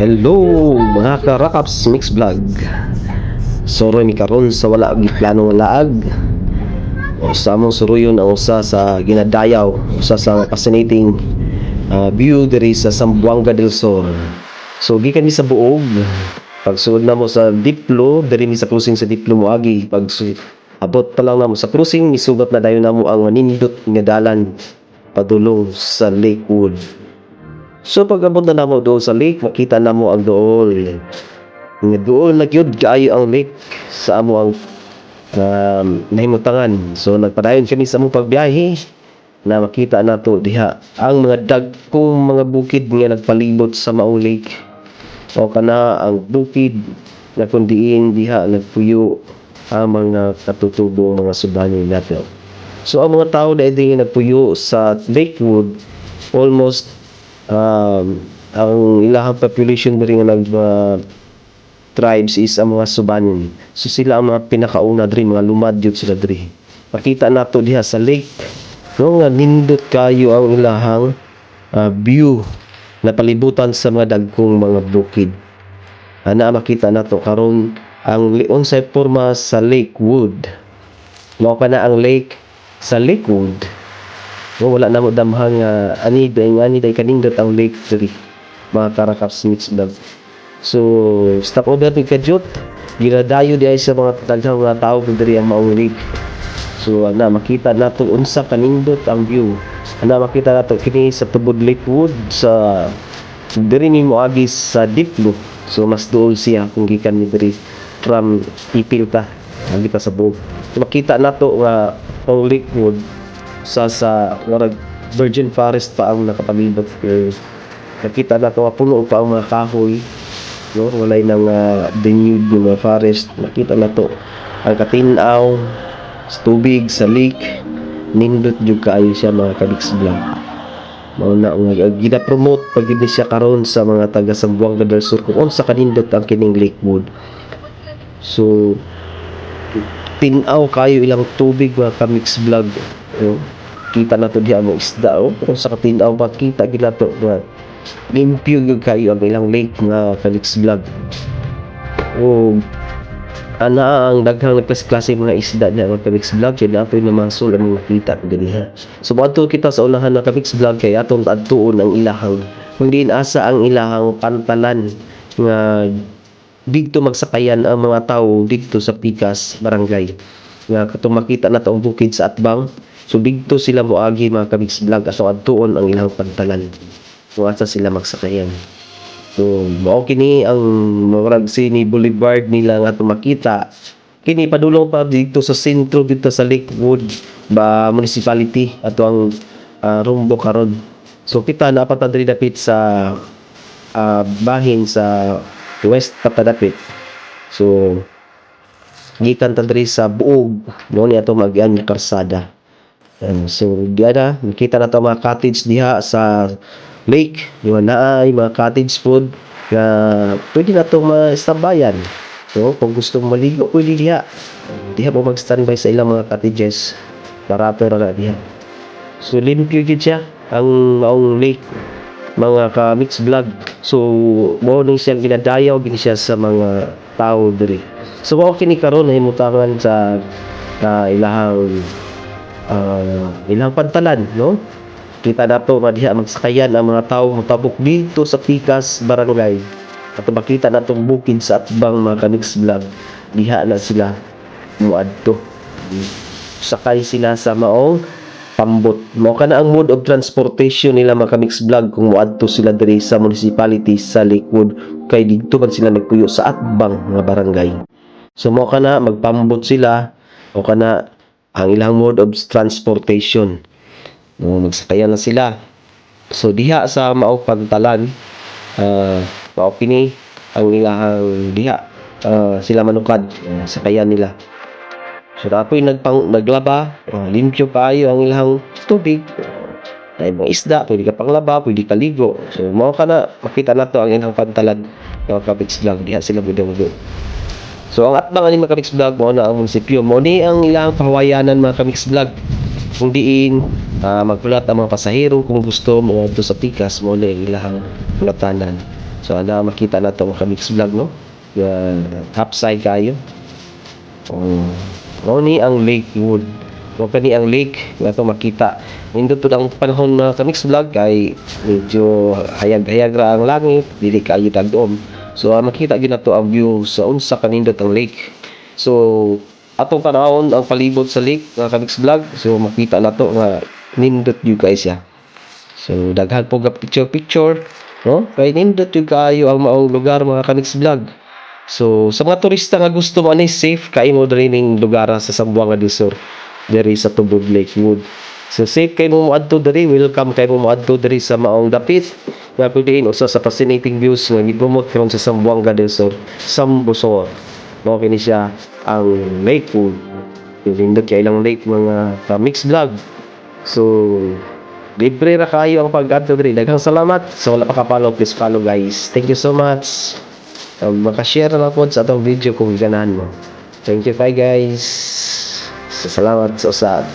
Hello mga karakaps mix vlog. Soro mi karon sa wala gi planong laag. O sa among suruyon ang usa sa ginadayaw, usa sa fascinating view diri sa Zamboanga del Sur. So gikan mi sa buog. Pagsuod na mo sa Diplo, diri mi sa cruising sa Diplo moagi. Abot pa lang namo sa cruising, misugat na dayon namo ang nindot nga dalan padulong sa Lakewood. So pag abot na namo doon sa lake, makita namo ang dool. Nga dool na gyud kaayo ang lake sa amo ang nahimutangan. So nagpadayon kami sa among pagbiyahe na makita nato diha ang mga dagkong mga bukid nga nagpalibot sa maong lake. O kana ang bukid na kundiin diha nagpuyo ang mga katutubong mga sudanin natin. So ang mga tao na hindi nagpuyo sa Lakewood, almost ang ilahang population na rin nga tribes is ang mga Subanin. So sila ang mga pinakauna diri, mga lumadyot sila diri. Makita nato diha sa lake, no, nga nindot kayo ang ilahang view na palibutan sa mga dagkong mga bukid. Ana makita nato karon ang unsay porma sa Lakewood. Mao kana ang lake sa Lakewood. No, wala na mo damhang ani day kanindot ang lake diri mga karakaps mix vlog. So stop over ni kadyot ginadayo di ay sa mga daghang mga tao diri ang maong lake. So ana makita nato unsa kanindot ang view. Ana makita nato kini sa tubod Lakewood sa diri ni moagi sa Diplo. So mas duol siya kung gikan ni diri from Ipil ta kita sa buog. So, makita nato nga ang Lakewood sa warag virgin forest pa ang nakapalibot. Nakita nato nga puno pa ang mga kahoy, no, walay nang denuded mga forest. Nakita nato ang katinaw sa tubig sa lake, nindot jud kaayo siya mga ka-mix vlog. Mao na nga gina-promote pag gid siya karon sa mga taga Zamboanga del Sur kung unsa kanindot ang kining Lakewood. So tinaw kayo ilang tubig mga ka-mix vlog. So, kita na to diha mo isda kung sa katinaw makita gid nato nga limpyo gyud kayo ang ilang lake nga ka-mix vlog. O ana ang daghang klase mga isda na mga ka-mix vlog kay nato na masol ang makita dinhi. So moadto kita sa unahan na ka-mix vlog kay atong adtuon ang ilahang kung diin asa ang ilahang pantalan nga dito magsakayan ang mga tao dito sa Picas Barangay. Nga katong makita na ang bukid sa Atbang. So dito sila moagi mga ka-mix vlog aso adtuon ang ilang pantalan. Kung asa sila magsakayan. So mao kini ang murag sini boulevard nila nga makita. Kini padulong pa dito sa sentro dito sa Lakewood ba municipality ato ang rumbo karon. So kita na diri dapit sa bahin sa West Patadapit. So gikan ta diri sa buog no ni ato mag-an nga karsada. So diada nakita na to mga cottage diha sa lake, di ba naay mga cottage food nga pwede na to ma-istambayan. So kung gusto mo maligo pwede diha mo mag-standby sa ilang mga cottages para na diha. So limpyo gid siya ang maong lake mga ka-mix vlog. So mao ning siyang ginadayaw gini siya sa mga tao diri. So mao kini karon nahimutangan sa ilang pantalan, no? Kita nato nga diha magsakayan ang mga tao motabok dito sa Picas Barangay. At makita natong bukid sa Atbang mga ka-mix vlog. Diha na sila moadto. Sakay sila sa maong pambot. Mao kana ang mode of transportation nila mga ka-mix vlog kung moadto sila diri sa municipality sa Lakewood kay dito man sila nagpuyo sa Atbang nga barangay. So mao kana magpambot sila o kana ang ilang mode of transportation. Magsakayan na sila. So diha sa mao pantalan mao kini ang ilang diha sila manukad sakayan nila. So dapoy naglaba, limpyo kaayo ang ilang tubig. Ay mga isda, pwede ka panglaba, pwede ka ligo. So mao kana makita nato ang ilang pantalan nga ka-mix vlog diha sila budo. So ang Atbang ani mga ka-mix vlog mo na ang munisipyo mo ni ang ilang pahawayanan mga ka-mix vlog. Kung diin magpulat ang mga pasahero kung gusto mo adto sa Picas mo ni ilang pulatanan. So ana makita na to mga mix vlog no. Half side kayo. Mao ni ang Lakewood. Mao kani ang lake nga to makita. Nindot to ang panahon na mix vlog kay medyo hayag-hayag ra ang langit, dili kayo dagom. So makita gyud nato ang view sa unsa kanindot ang lake. So atong panahon ang palibot sa lake nga mix vlog. So makita nato nga nindot gyud kay siya. So daghan po ga picture no? Kay nindot gyud kaayo ang maong lugar mga ka-mix vlog. So sa mga turista nga gusto mo ani safe kay mo diri ning lugar sa Zamboanga del Sur diri sa Tubod Lakewood. So safe kay mo moadto diri, welcome kay mo moadto diri sa maong dapit nga piliin usa sa fascinating views nga gibumot karon sa Zamboanga del Sur, Sambusor. Mao kini siya ang Lakewood. Nindot kay ilang lake mga ka-mix vlog. So libre ra kayo ang pag-adto diri. Daghang salamat. So wala pa ka-follow, please follow guys. Thank you so much. Maka-share na lang po sa atong video kung ganahan mo. Thank you bye guys. Salamat sa usad.